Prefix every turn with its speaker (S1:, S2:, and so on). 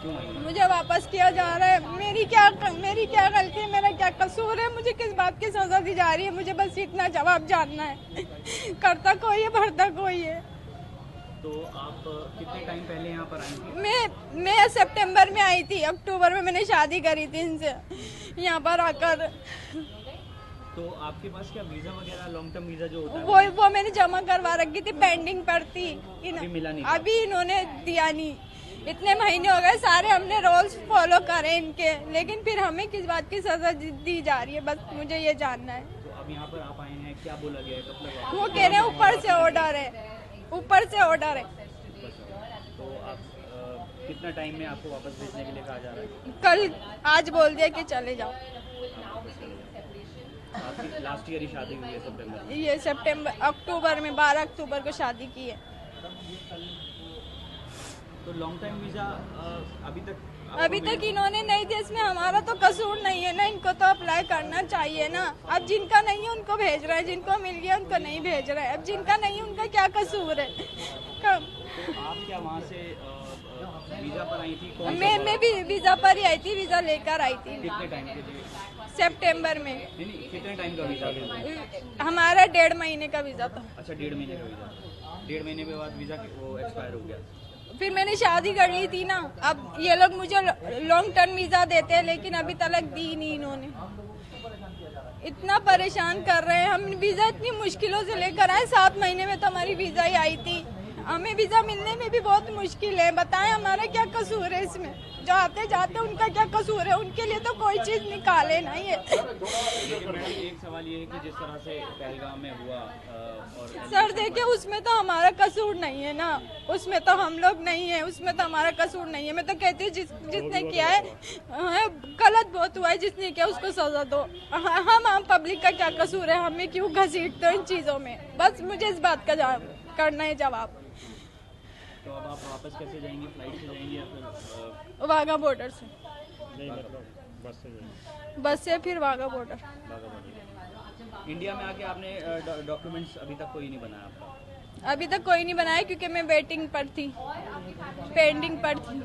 S1: क्यों आई?
S2: मुझे वापस किया जा रहा है। मेरी क्या गलती है, मेरा क्या कसूर है, मुझे किस बात की सजा दी जा रही है, मुझे बस इतना जवाब जानना है। करता कोई है, भरता कोई है।
S1: तो आप कितने टाइम पहले यहाँ पर आई थी?
S2: मैं सितंबर में आई थी, अक्टूबर में मैंने शादी करी थी इनसे यहाँ पर आकर।
S1: तो आपके पास क्या वीजा वगैरह लॉन्ग टर्म वीजा जो होता है
S2: वो मैंने जमा करवा रखी थी, पेंडिंग पर थी।
S1: अभी मिला नहीं?
S2: अभी इन्होंने दिया नहीं। इतने महीने हो गए, सारे हमने रूल्स फॉलो करे इनके, लेकिन फिर हमें किस बात की सजा दी जा रही है, बस मुझे ये जानना है।
S1: तो अब यहाँ पर आप आए हैं, क्या बोला गया है, कब तक?
S2: वो कह रहे हैं ऊपर से ऑर्डर है, ऊपर से ऑर्डर है।
S1: तो आप कितना टाइम में आपको वापस भेजने के लिए कहा जा रहा है?
S2: कल आज बोल दिया कि चले जाओ।
S1: आपकी लास्ट ईयर ही शादी हुई है सितंबर में?
S2: ये अक्टूबर में 12 अक्टूबर को शादी की है।
S1: तो लॉन्ग टाइम वीजा
S2: अभी तक इन्होंने नहीं दिया। इसमें हमारा तो कसूर नहीं है ना, इनको तो अप्लाई करना चाहिए ना। अब जिनका नहीं है उनको भेज रहे हैं, जिनको मिल गया उनको नहीं भेज रहे हैं। अब जिनका नहीं है उनका क्या कसूर है?
S1: तो आप क्या वहाँ से वीजा पर आई थी?
S2: मैं भी वीजा पर ही आई थी, वीजा लेकर आई थी।
S1: कितने टाइम के लिए?
S2: सितंबर में।
S1: नहीं, कितने टाइम का वीजा था?
S2: हमारा 1.5 महीने का वीजा था।
S1: अच्छा, 1.5 महीने का वीजा। 1.5 महीने के बाद वीजा वो एक्सपायर हो गया।
S2: फिर मैंने शादी कर ली थी ना। अब ये लोग मुझे लॉन्ग टर्म वीजा देते हैं, लेकिन अभी तक दी नहीं इन्होंने। इतना परेशान कर रहे हैं। हम वीजा इतनी मुश्किलों से लेकर आए, 7 महीने में तो हमारी वीजा ही आई थी। हमें वीजा मिलने में भी बहुत मुश्किल है। बताएं हमारा क्या कसूर है इसमें? जो आते जाते उनका क्या कसूर है? उनके लिए तो कोई चीज निकाले ना ये।
S1: लेकिन मैडम, एक सवाल ये है कि जिस तरह से पहलगाम में हुआ और
S2: सर देखिए, उसमें तो हमारा कसूर नहीं है ना, उसमें तो हम लोग नहीं है, उसमें तो हमारा कसूर नहीं है। मैं तो कहती हूँ जिसने किया है गलत बहुत हुआ है, जिसने किया उसको सजा दो। हम पब्लिक का क्या कसूर है? हमें क्यों घसीटते हो इन चीजों में? बस मुझे इस बात का करना है जवाब।
S1: तो अब आप वापस कैसे जाएंगे? फ्लाइट से जाएंगे या फिर
S2: वाघा बॉर्डर से?
S1: नहीं, मतलब बस से जाएंगे?
S2: बस से फिर वाघा बॉर्डर।
S1: इंडिया में आके आपने डॉक्यूमेंट्स अभी तक कोई नहीं बनाया आपका?
S2: अभी तक कोई नहीं बनाया, क्योंकि मैं वेटिंग पर थी, पेंडिंग पर थी।